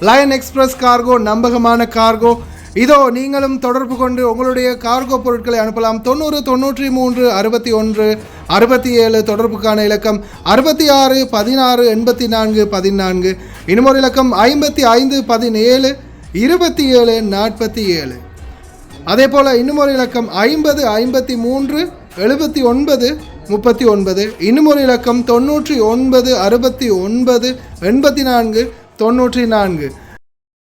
Line express cargo நம்பகமான cargo. இதோ நீங்களும் தொடர்பு கொண்டு உங்களுடைய கார்கோ பொருட்களை அனுப்பலாம். 90 93 61 67 தொடர்புக்கான இலக்கம் 66 16 84 14. இன்னொரு இலக்கம் 55 17 27 47. அதே போல் இன்னுமொரு இலக்கம் 50 53 79 39. இன்னுமொரு இலக்கம் 99 69 84 94.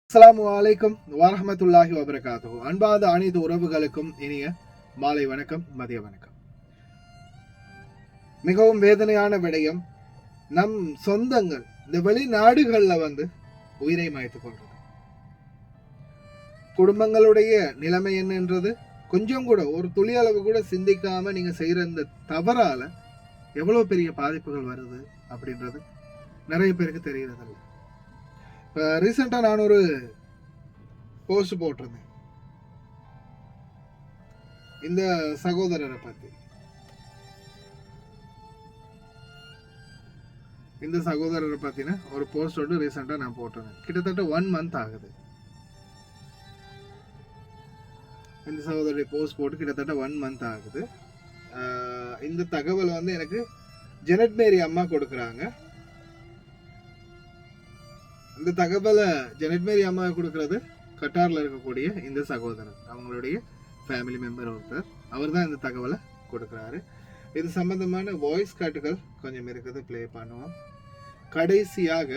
அஸ்ஸலாமு அலைக்கும் வரஹ்மத்துல்லாஹி வபரகாத்துஹு. அன்பாத அனைத்து உறவுகளுக்கும் இனிய மாலை வணக்கம், மதிய வணக்கம். மிகவும் வேதனையான விடயம், நம் சொந்தங்கள் இந்த வெளிநாடுகளில் உயிரை மாய்த்து கொள்றது. குடும்பங்களுடைய நிலைமை என்னன்றது கொஞ்சம் கூட ஒரு துளி அளவு கூட சிந்திக்காம நீங்க செய்யற இந்த தவறால எவ்வளவு பெரிய பாதிப்புகள் வருது அப்படின்றது நிறைய பேருக்கு தெரியறதில்ல. இப்போ ரீசெண்டாக நான் ஒரு போஸ்ட் போட்டிருந்தேன் இந்த சகோதரரை பற்றி. இந்த சகோதரரை பற்றின ஒரு போஸ்ட் ஒன்று ரீசெண்டாக நான் போட்டிருந்தேன். கிட்டத்தட்ட 1 month ஆகுது இந்த சகோதரருடைய போஸ்ட் போட்டு. கிட்டத்தட்ட 1 month ஆகுது. இந்த தகவல் எனக்கு ஜெனட் மேரி அம்மா கொடுக்குறாங்க. இந்த தகவலை ஜெனட் மேரி அம்மா கொடுக்கறது கட்டாரில் இருக்கக்கூடிய இந்த சகோதரர், அவங்களுடைய ஃபேமிலி மெம்பர் ஒருத்தர். அவர் தான் இந்த தகவலை கொடுக்குறாரு. இது சம்பந்தமான வாய்ஸ் காட்டுகள் கொஞ்சம் இருக்குது, ப்ளே பண்ணுவோம். கடைசியாக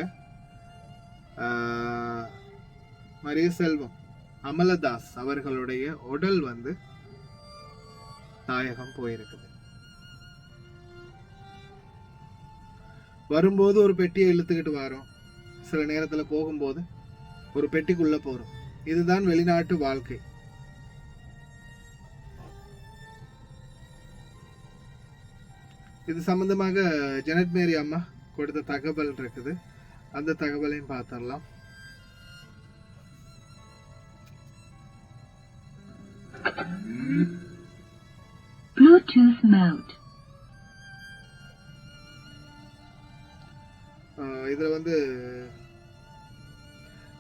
மரிய செல்வம் அமலதாஸ் அவர்களுடைய உடல் தாயகம் போயிருக்குது. வரும்போது ஒரு பெட்டியை இழுத்துக்கிட்டு வரோம், சில நேரத்தில் போகும்போது ஒரு பெட்டிக்குள்ள போறோம். இதுதான் வெளிநாட்டு வாழ்க்கை. இது சம்பந்தமாக ஜெனட் மேரி அம்மா கொடுத்த தகவல் இருக்குது, அந்த தகவலையும் பார்த்துடலாம். இதுல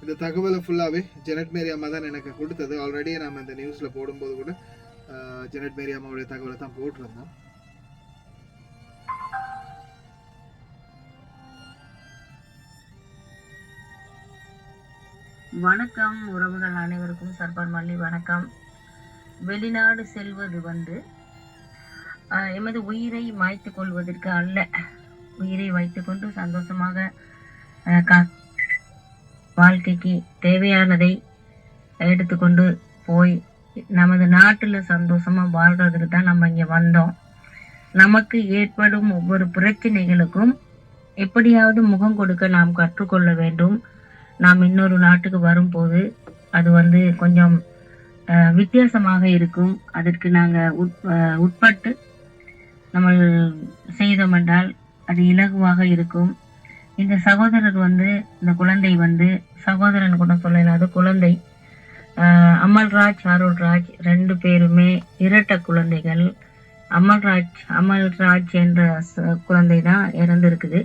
இந்த தகவலை ஃபுல்லாவே ஜெனட் மேரி அம்மா தான் எனக்கு கொடுத்தது. ஆல்ரெடி நம்ம இந்த நியூஸ்ல போடும்போது கூட ஜெனட் மேரி அம்மாவுடைய தகவலை தான் போட்டிருந்தோம். வணக்கம் உறவுகள் அனைவருக்கும் சர்பார் மல்லி வணக்கம். வெளிநாடு செல்வது எமது உயிரை மாய்த்து கொள்வதற்கு அல்ல, உயிரை வைத்துக்கொண்டு சந்தோஷமாக வாழ்க்கைக்கு தேவையானதை எடுத்துக்கொண்டு போய் நமது நாட்டுல சந்தோஷமா வாழ்றதுக்கு தான் நம்ம இங்க வந்தோம். நமக்கு ஏற்படும் ஒவ்வொரு பிரச்சனைகளுக்கும் எப்படியாவது முகம் கொடுக்க நாம் கற்றுக்கொள்ள வேண்டும். நாம் இன்னொரு நாட்டுக்கு வரும்போது அது கொஞ்சம் வித்தியாசமாக இருக்கும். அதற்கு நாங்கள் உட்பட்டு நம்ம செய்தோம் என்றால் அது இலகுவாக இருக்கும். இந்த சகோதரர் இந்த குழந்தை சகோதரன் கூட சொல்லலாம், அது குழந்தை. அமல்ராஜ் அருள்ராஜ் 2 பேருமே இரட்டை குழந்தைகள். அமல்ராஜ் என்ற குழந்தை தான் இறந்துருக்குது.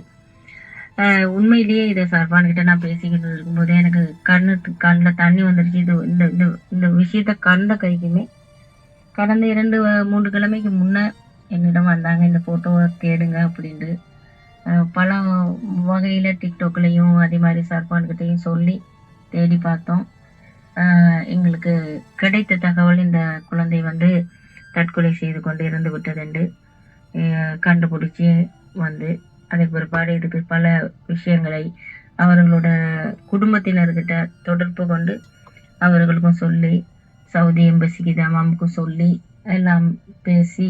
உண்மையிலேயே இதை சர்பான்கிட்ட நான் பேசிக்கிட்டு இருக்கும்போதே எனக்கு கண்ணில் தண்ணி வந்துருச்சு. இந்த விஷயத்த கண்ட கைக்குமே கடந்த 2-3 கிழமைக்கு முன்ன என்னிடம் வந்தாங்க, இந்த போட்டோவை தேடுங்க அப்படின்ட்டு. பல வகையில் டிக்டாக்லையும் அதே மாதிரி சர்பான்கிட்டையும் சொல்லி தேடி பார்த்தோம். எங்களுக்கு கிடைத்த தகவல் இந்த குழந்தை தற்கொலை செய்து கொண்டு இறந்து விட்டதுண்டு கண்டுபிடிச்சி அதற்கு பிற்பாடு இதுக்கு பல விஷயங்களை அவர்களோட குடும்பத்தினர்கிட்ட தொடர்பு கொண்டு அவர்களுக்கும் சொல்லி, சவுதி எம்பசிக்கு தமாமுக்கும் சொல்லி எல்லாம் பேசி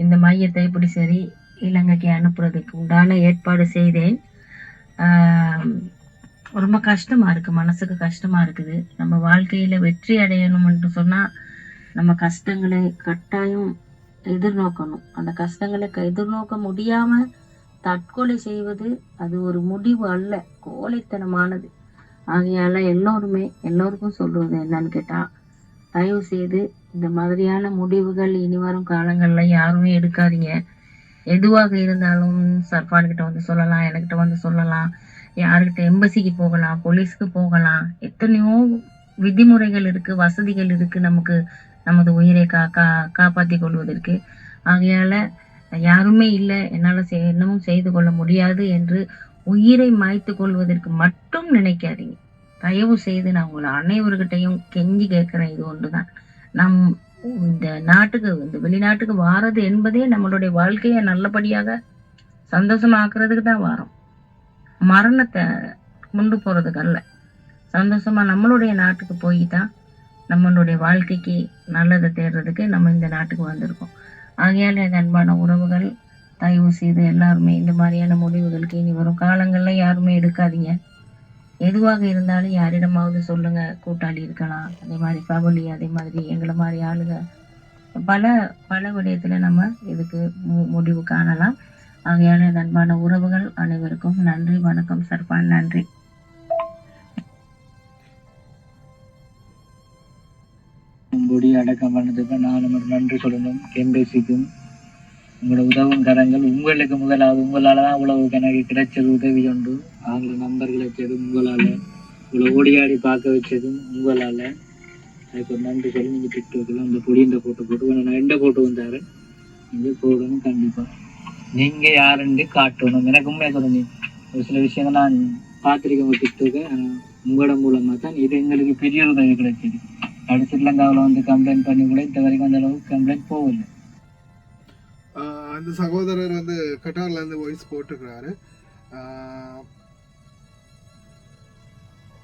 இந்த மையத்தை இப்படி சரி இலங்கைக்கு அனுப்புறதுக்கு உண்டான ஏற்பாடு செய்தேன். ரொம்ப கஷ்டமா இருக்கு, மனசுக்கு கஷ்டமா இருக்குது. நம்ம வாழ்க்கையில வெற்றி அடையணும்னு சொன்னா நம்ம கஷ்டங்களை கட்டாயம் எதிர்நோக்கணும். அந்த கஷ்டங்களை எதிர்நோக்க முடியாம தற்கொலை செய்வது அது ஒரு முடிவு அல்ல, கோழைத்தனமானது. ஆகையால எல்லோருக்கும் சொல்றது என்னன்னு கேட்டா, தயவு செய்து இந்த மாதிரியான முடிவுகள் இனி வரும் காலங்கள்ல யாருமே எடுக்காதீங்க. எதுவாக இருந்தாலும் சர்பான் கிட்ட சொல்லலாம், என்கிட்ட சொல்லலாம். யாருக்கிட்ட எம்பசிக்கு போகலாம், போலீஸ்க்கு போகலாம், எத்தனையோ விதிமுறைகள் இருக்கு, வசதிகள் இருக்கு நமக்கு நமது உயிரை காப்பாற்றி கொள்வதற்கு. ஆகையால யாருமே இல்லை, என்னால என்னமும் செய்து கொள்ள முடியாது என்று உயிரை மாய்த்து கொள்வதற்கு மட்டும் நினைக்காதீங்க. தயவு செய்து நான் உங்களை அனைவர்கிட்டையும் கெஞ்சி கேட்கிறேன், இது ஒன்றுதான். நம் இந்த நாட்டுக்கு, இந்த வெளிநாட்டுக்கு வாரது என்பதே நம்மளுடைய வாழ்க்கையை நல்லபடியாக சந்தோஷமாக்குறதுக்கு தான் வாரோம். மரணத்தை கொண்டு போறதுக்கு அல்ல. சந்தோஷமா நம்மளுடைய நாட்டுக்கு போய் தான் நம்மளுடைய வாழ்க்கைக்கு நல்லதை தேடுறதுக்கு நம்ம இந்த நாட்டுக்கு வந்திருக்கோம். ஆகையால என் அன்பான உறவுகள், தயவு செய்து எல்லாருமே இந்த மாதிரியான முடிவுகளுக்கு இனி வரும் காலங்கள்ல யாருமே எடுக்காதீங்க. எதுவாக இருந்தாலும் யாரிடமாவது சொல்லுங்க. கூட்டாளி இருக்கலாம், அதே மாதிரி ஃபேமிலி, அதே மாதிரி எங்களை மாதிரி ஆளுங்க, பல பல விடயத்துல நம்ம இதுக்கு முடிவு காணலாம். ஆகையால என் அன்பான உறவுகள் அனைவருக்கும் நன்றி, வணக்கம் சர்பான், நன்றி. பொடி அடக்கம் பண்ணதுக்கு நானும் நன்றி சொல்லணும். எம்பேசிக்கும் உங்களோட உதவும் கரங்கள் உங்களுக்கு முதலாவது. உங்களால தான் அவ்வளவு எனக்கு கிடைச்சது உதவி உண்டு. அவங்கள நம்பர்கள் வச்சதும் உங்களால, இவ்வளோ ஓடியாடி பார்க்க வச்சதும் உங்களால. அதுக்கு ஒரு நன்றி சொல்லி நீங்கள் டிக்டாக்ல அந்த பொடி இந்த போட்டோ போட்டு நான் எந்த போட்டோ வந்தாரு நீங்கள் போடணும். கண்டிப்பா நீங்க யாருன்னு காட்டணும். எனக்கு உண்மையாக சொல்லுங்க, ஒரு சில விஷயங்கள் நான் பார்த்துருக்கேன் உங்கள் டிக்டாக்கை. உங்களோட மூலமாக தான் இது எங்களுக்கு பெரிய உதவி கிடைச்சிது. ஸ்ரீலங்காவில் வந்து கம்ப்ளைண்ட் பண்ணி கூட இந்த வரைக்கும் அந்த அளவுக்கு கம்ப்ளைண்ட் போகல. அந்த சகோதரர் வந்து கட்டார்ல இருந்து வாய்ஸ் போட்டுக்கிறாரு.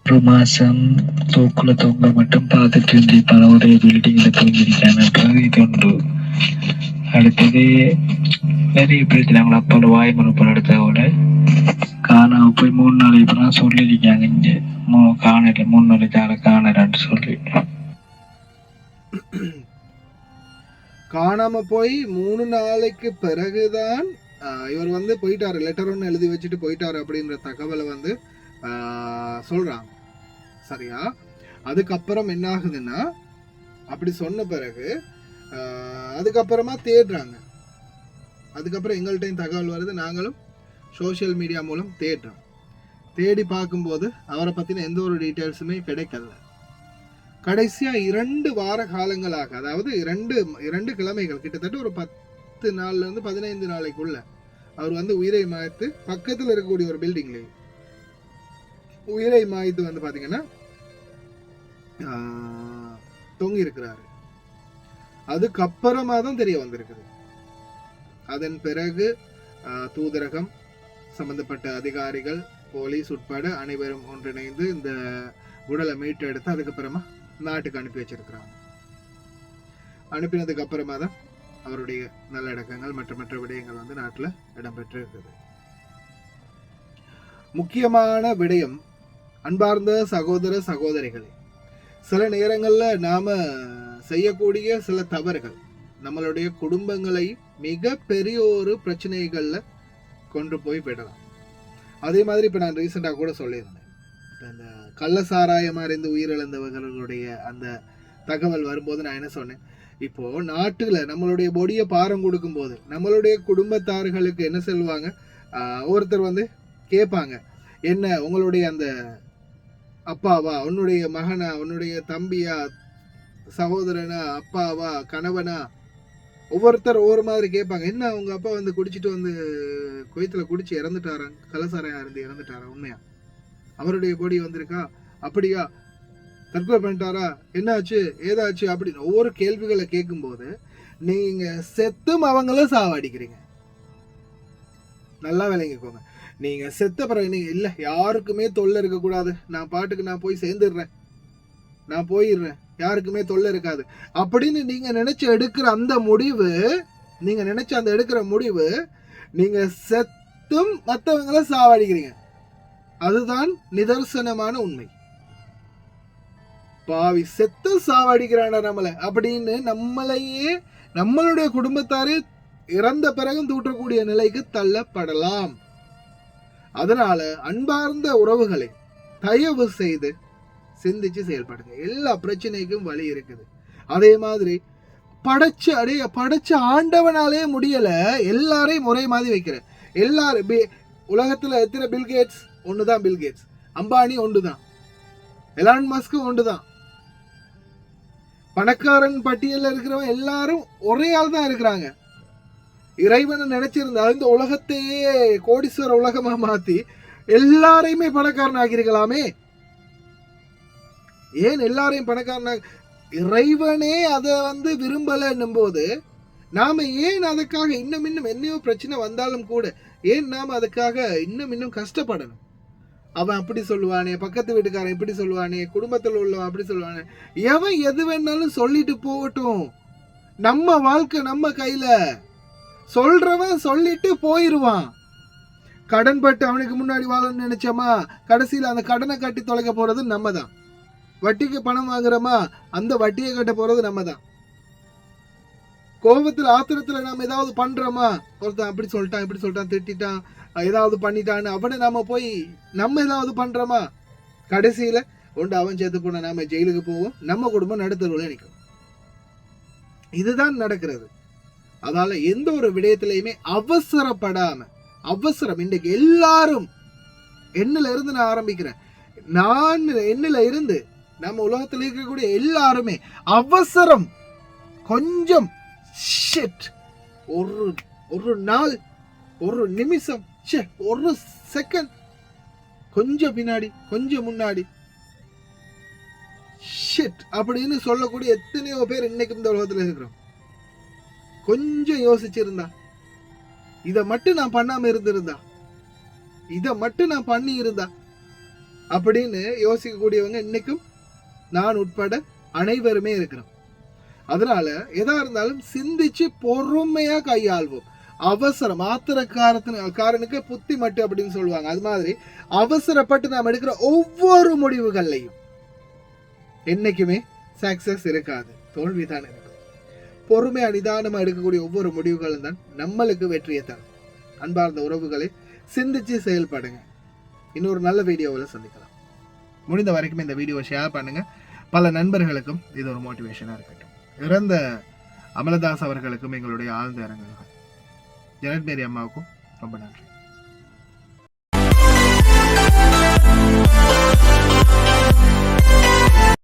ஒரு மாசம் தூக்குல தொங்க மட்டும் பார்த்துட்டு இருந்திருப்பான ஒரே பில்டிங்ல தூங்கிருக்காங்க. இது உண்டு. அடுத்தது நிறைய பேர் அவங்கள அப்பாவோட வாய் மறுப்பல் எடுத்ததோட காணாம போய் 3 நாள் இப்பதான் சொல்லியிருக்காங்க. இங்க காணல, 3 நாளைக்கு காணறான்னு சொல்லி காணாம போய் 3 நாளைக்கு பிறகுதான் இவர் வந்து போயிட்டாரு, லெட்டர் ஒன்று எழுதி வச்சுட்டு போயிட்டாரு அப்படின்ற தகவலை வந்து சொல்றாங்க. சரியா? அதுக்கப்புறம் என்ன ஆகுதுன்னா, அப்படி சொன்ன பிறகு அதுக்கப்புறமா தேடுறாங்க. அதுக்கப்புறம் எங்கள்கிட்டையும் தகவல் வருது, நாங்களும் சோசியல் மீடியா மூலம் தேடுறோம். தேடி பார்க்கும்போது அவரை பற்றின எந்த ஒரு டீட்டெயில்ஸுமே கிடைக்கல. கடைசியா 2 வார காலங்களாக, அதாவது 2 கிழமைகள், கிட்டத்தட்ட ஒரு 10 நாள்ல இருந்து 15 நாளைக்குள்ள அவர் வந்து உயிரை மாய்த்து பக்கத்தில் இருக்கக்கூடிய ஒரு பில்டிங்ல உயிரை மாய்த்து வந்து பாத்தீங்கன்னா தொங்கி இருக்கிறாரு. அதுக்கப்புறமா தான் தெரிய வந்திருக்குது. அதன் பிறகு தூதரகம், சம்பந்தப்பட்ட அதிகாரிகள், போலீஸ் உட்பட அனைவரும் ஒன்றிணைந்து இந்த உடலை மீட்டு எடுத்து அதுக்கப்புறமா நாட்டுக்கு அனுப்பி வச்சிருக்கிறாங்க. அனுப்பினதுக்கு அப்புறமா தான் அவருடைய நல்லடக்கங்கள் மற்ற விடயங்கள் வந்து நாட்டில் இடம்பெற்று இருக்குது. முக்கியமான விடயம், அன்பார்ந்த சகோதர சகோதரிகளே, சில நேரங்கள்ல நாம செய்யக்கூடிய சில தவறுகள் நம்மளுடைய குடும்பங்களை மிக பெரிய ஒரு பிரச்சனைகள்ல கொண்டு போய் விடலாம். அதே மாதிரி இப்ப நான் ரீசெண்டா கூட சொல்லியிருந்தேன், இந்த கள்ளசாராயம் அறிந்து உயிரிழந்தவர்களுடைய அந்த தகவல் வரும்போது நான் என்ன சொன்னேன், இப்போ நாட்டுல நம்மளுடைய பொடியை பாரம் கொடுக்கும் போது நம்மளுடைய குடும்பத்தார்களுக்கு என்ன சொல்லுவாங்க, ஒருத்தர் வந்து கேட்பாங்க, என்ன உங்களுடைய அந்த அப்பாவா, உன்னுடைய மகனா, உன்னுடைய தம்பியா, சகோதரனா, அப்பாவா, கணவனா, ஒவ்வொருத்தர் ஒவ்வொரு மாதிரி கேட்பாங்க. என்ன உங்க அப்பா வந்து குடிச்சிட்டு வந்து குவைத்துல குடிச்சு இறந்துட்டாரா, கள்ளசாராயம் இருந்து இறந்துட்டாரா, உண்மையா அவருடைய பொடி வந்திருக்கா, அப்படியா, தற்கொலை பண்ணிட்டாரா, என்னாச்சு, ஏதாச்சு அப்படின்னு ஒவ்வொரு கேள்விகளை கேட்கும்போது நீங்க செத்தும் அவங்கள சாவடிக்கிறீங்க. நல்லா விளங்கிக்கோங்க. நீங்க செத்த பிறகு நீங்க இல்ல யாருக்குமே தொல்லை இருக்கக்கூடாது, நான் பாட்டுக்கு நான் போய் சேர்ந்துடுறேன், நான் போயிடுறேன், யாருக்குமே தொல்லை இருக்காது அப்படின்னு நீங்க நினைச்சு எடுக்கிற அந்த முடிவு, நீங்க நினைச்ச அந்த எடுக்கிற முடிவு, நீங்க செத்தும் மற்றவங்கள சாவடிக்கிறீங்க. அதுதான் நிதர்சனமான உண்மை. பாவி செத்து சாவடிக்கிறான நம்மளை அப்படின்னு நம்மளையே நம்மளுடைய குடும்பத்தாரே இறந்த பிறகும் தூற்றக்கூடிய நிலைக்கு தள்ளப்படலாம். அதனால அன்பார்ந்த உறவுகளை தயவு செய்து சிந்திச்சு செயல்படுங்க. எல்லா பிரச்சனைக்கும் வழி இருக்குது. அதே மாதிரி படைச்ச ஆண்டவனாலே முடியல, எல்லாரையும் ஒரே மாதிரி வைக்கிற, எல்லாரும் உலகத்துல எத்தனை பில்கேட்ஸ், ஒண்ணுதான் பில் கேட்ஸ், அம்பானி ஒன்றுதான், எலான் மஸ்க் ஒன்றுதான். பணக்காரன் பட்டியலில் இருக்கிறவங்க எல்லாரும் ஒரே ஆள் தான் இருக்கிறாங்க. இறைவனை நினைச்சிருந்தா இந்த உலகத்தையே கோடீஸ்வர உலகமா மாத்தி எல்லாரையுமே பணக்காரன் ஆக்கியிருக்கலாமே. ஏன் எல்லாரையும் பணக்காரன்? இறைவனே அதை விரும்பலன்னும் போது நாம ஏன் அதுக்காக இன்னும் என்னையோ பிரச்சனை வந்தாலும் கூட ஏன் நாம அதுக்காக இன்னும் கஷ்டப்படணும்? அவன் அப்படி சொல்லுவானே, பக்கத்து வீட்டுக்காரன் இப்படி சொல்லுவானே, குடும்பத்தில் உள்ளவன் அப்படி சொல்லுவானே, எவன் எது வேணாலும் சொல்லிட்டு போகட்டும். நம்ம வாழ்க்கை நம்ம கையில. சொல்றவன் சொல்லிட்டு போயிருவான். கடன் பட்டு அவனுக்கு முன்னாடி வாழணும்னு நினைச்சோமா, கடைசியில அந்த கடனை கட்டி தொலைக்க போறது நம்ம தான். வட்டிக்கு பணம் வாங்குறோமா, அந்த வட்டியை கட்ட போறது நம்ம தான். கோபத்துல ஆத்திரத்துல நாம ஏதாவது பண்றோமா, ஒருத்தன் அப்படி சொல்லிட்டான் இப்படி சொல்லிட்டான் திட்டான் ஏதாவது பண்ணிட்டான்னு அவனை நாம போய் நம்ம ஏதாவது பண்றோமா, கடைசியில ஒன்று அவன் சேர்த்து போன நாம ஜெயிலுக்கு போவோம், நம்ம குடும்பம் நடுத்தருவில் நிற்கும். இதுதான் நடக்கிறது. அதனால எந்த ஒரு விடயத்திலையுமே அவசரப்படாம, அவசரம் இன்றைக்கு எல்லாரும் என்னில இருந்து நான் ஆரம்பிக்கிறேன், நான் என்னில இருந்து நம்ம உலகத்தில் இருக்கக்கூடிய எல்லாருமே அவசரம். கொஞ்சம் ஒரு நாள், ஒரு நிமிஷம், ஒரு செகண்ட், கொஞ்சம் பின்னாடி கொஞ்சம் முன்னாடி அப்படின்னு சொல்லக்கூடிய எத்தனையோ பேர் இன்னைக்கு இந்த உலகத்துல இருக்கிறோம். கொஞ்சம் யோசிச்சிருந்தா, இதை மட்டும் நான் பண்ணாம இருந்திருந்தா, இதை மட்டும் நான் பண்ணி இருந்தா அப்படின்னு யோசிக்கக்கூடியவங்க இன்னைக்கும் நான் உட்பட அனைவருமே இருக்கிறோம். அதனால எதா இருந்தாலும் சிந்திச்சு பொறுமையா கையாள்வோம். அவசரம், ஆத்திரக்காரனுக்கு புத்தி மட்டு அப்படின்னு சொல்லுவாங்க. அது மாதிரி அவசரப்பட்டு நாம் எடுக்கிற ஒவ்வொரு முடிவுகள்லையும் என்னைக்குமே சக்சஸ் இருக்காது, தோல்விதான் இருக்கும். பொறுமையா நிதானமா எடுக்கக்கூடிய ஒவ்வொரு முடிவுகளும் தான் நம்மளுக்கு வெற்றியை தரும். அன்பார்ந்த உறவுகளை சிந்திச்சு செயல்படுங்க. இன்னொரு நல்ல வீடியோவில் சந்திக்கலாம். முடிந்த வரைக்கும் இந்த வீடியோவை ஷேர் பண்ணுங்க. பல நண்பர்களுக்கும் இது ஒரு மோட்டிவேஷனா இருக்கட்டும். இறந்த அமலதாஸ் அவர்களுக்கும் எங்களுடைய ஆழ்ந்த இரங்கல்கள். ஜெனட் மேரி அம்மாவுக்கும் ரொம்ப நன்றி.